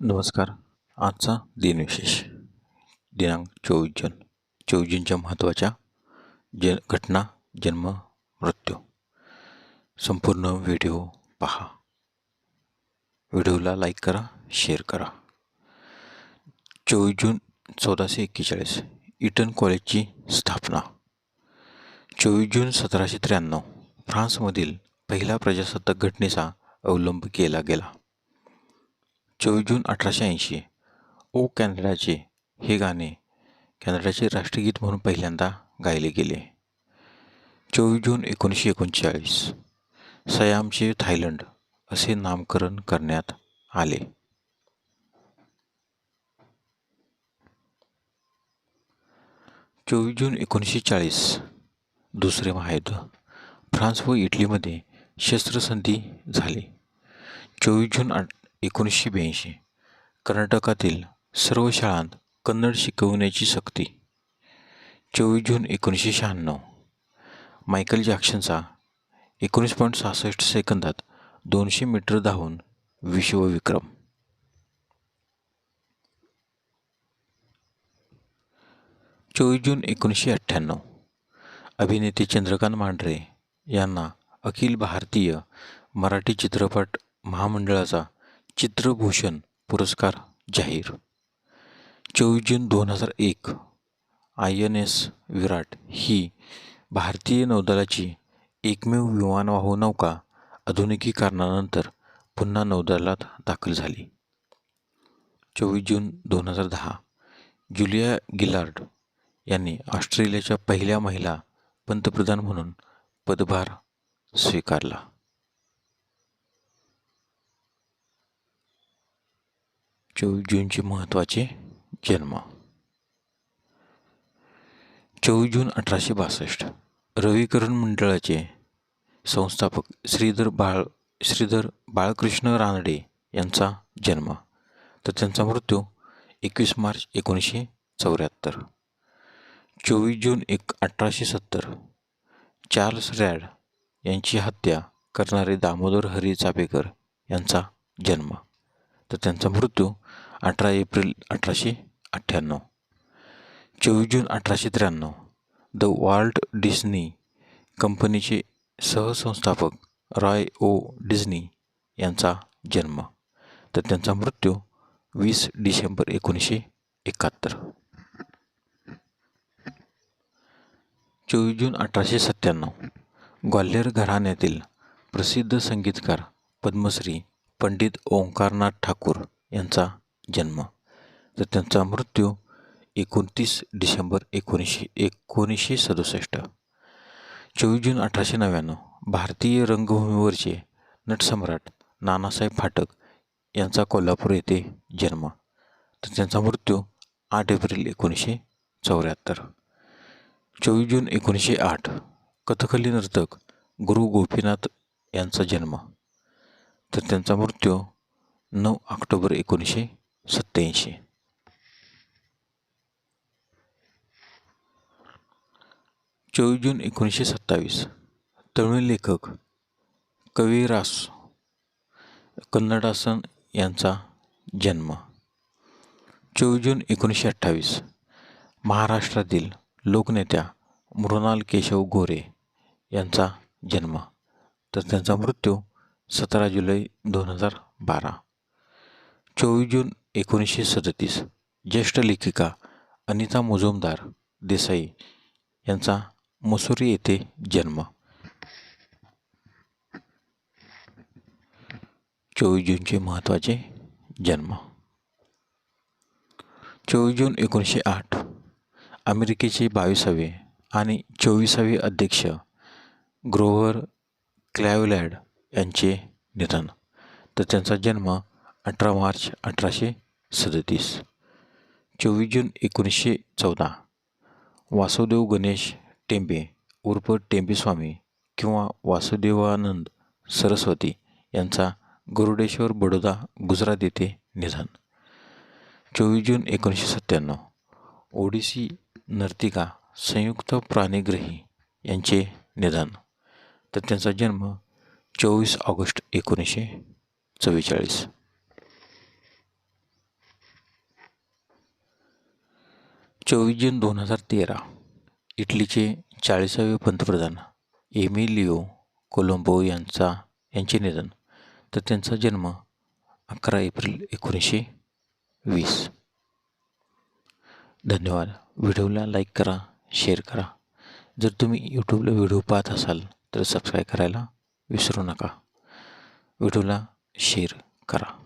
नमस्कार. आजचा दिनविशेष दिनांक 24 जूनच्या महत्त्वाच्या घटना, जन्म, मृत्यू. संपूर्ण व्हिडिओ पहा. व्हिडिओला लाईक करा, शेअर करा. 24 जून 1441 इटन कॉलेजची स्थापना. 24 जून 1793 फ्रान्समधील पहिला प्रजासत्ताक घटनेचा अवलंब केला गेला. 24 जून 1880 ओ कॅनडाचे हे गाणे कॅनडाचे राष्ट्रगीत म्हणून पहिल्यांदा गायले गेले. 24 जून 1939 सयामचे थायलंड असे नामकरण करण्यात आले. 24 जून 1940 दुसरे महायुद्ध. फ्रान्स व इटलीमध्ये शस्त्रसंधी झाली. 24 जून 1982 कर्नाटकातील सर्व शाळांत कन्नड शिकवण्याची सक्ती. 24 जून 1996 मायकल जॅक्सनचा 19.66 सेकंदात 200 मीटर धावून विश्वविक्रम. 24 जून 1998 अभिनेते चंद्रकांत मांढरे यांना अखिल भारतीय मराठी चित्रपट महामंडळाचा चित्रभूषण पुरस्कार जाहीर. 24 जून 2001 INS विराट ही भारतीय नौदलाची एकमेव विमानवाहू नौका आधुनिकीकरणानंतर पुन्हा नौदलात दाखल झाली. 24 जून 2010 जुलिया गिलार्ड यांनी ऑस्ट्रेलियाच्या पहिल्या महिला पंतप्रधान म्हणून पदभार स्वीकारला. 24 जूनचे महत्त्वाचे जन्म. 24 जून 1862 रविकरण मंडळाचे संस्थापक श्रीधर बाळकृष्ण रानडे यांचा जन्म, तर त्यांचा मृत्यू 21 मार्च 1974. 24 जून 1870 चार्ल्स रॅड यांची हत्या करणारे दामोदर हरी चापेकर यांचा जन्म, तर त्यांचा मृत्यू 18 April 1898. 24 June 1893 the Walt Disney कंपनीचे सहसंस्थापक रॉय ओ डिस्नी यांचा जन्म, तर त्यांचा मृत्यू 20 डिसेंबर 1971. 24 जून 1897 ग्वाल्हेर घराण्यातील प्रसिद्ध संगीतकार पद्मश्री पंडित ओंकारनाथ ठाकूर यांचा जन्म, तर त्यांचा मृत्यू 29 डिसेंबर 1967. 24 जून 1899 भारतीय रंगभूमीवरचे नटसम्राट नानासाहेब फाटक यांचा कोल्हापूर येथे जन्म, तर त्यांचा मृत्यू 8 एप्रिल 1974. 24 जून 1908 कथकली नर्तक गुरु गोपीनाथ यांचा जन्म, तर त्यांचा मृत्यू 9 ऑक्टोबर 1987. 24 जून 1927 तमिळ लेखक कविरासू कन्नडासन यांचा जन्म. 24 जून 1928 महाराष्ट्रातील लोकनेत्या मृणाल केशव गोरे यांचा जन्म, तर त्यांचा मृत्यू 17 जुलै 2012. 24 जून 1937 ज्येष्ठ लेखिका अनिता मुजुमदार देसाई यांचा मसुरी येथे जन्म. 24 जूनचे महत्त्वाचे जन्म. 24 जून 1908 अमेरिकेचे 22वे आणि 24वे अध्यक्ष ग्रोव्हर क्लाइव्हलँड यांचे निधन, तर त्यांचा जन्म 18 मार्च 1837. 24 जून 1914 वासुदेव गणेश टेंबे उर्फ टेंबेस्वामी किंवा वासुदेवानंद सरस्वती यांचा गरुडेश्वर बडोदा गुजरात येथे निधन. 24 जून 1997 ओडिसी नर्तिका संयुक्त प्राणीग्रही यांचे निधन, तर त्यांचा जन्म 24 ऑगस्ट 1944. 24 जून 2013 इटलीचे 40वे पंतप्रधान एमिलिओ कोलंबो यांचे निधन. तर त्यांचा जन्म 11 एप्रिल 1920. धन्यवाद. व्हिडिओला लाईक करा, शेअर करा. जर तुम्ही यूट्यूबला व्हिडिओ पाहत असाल तर सबस्क्राईब करायला विसरू नका. व्हिडिओला शेअर करा.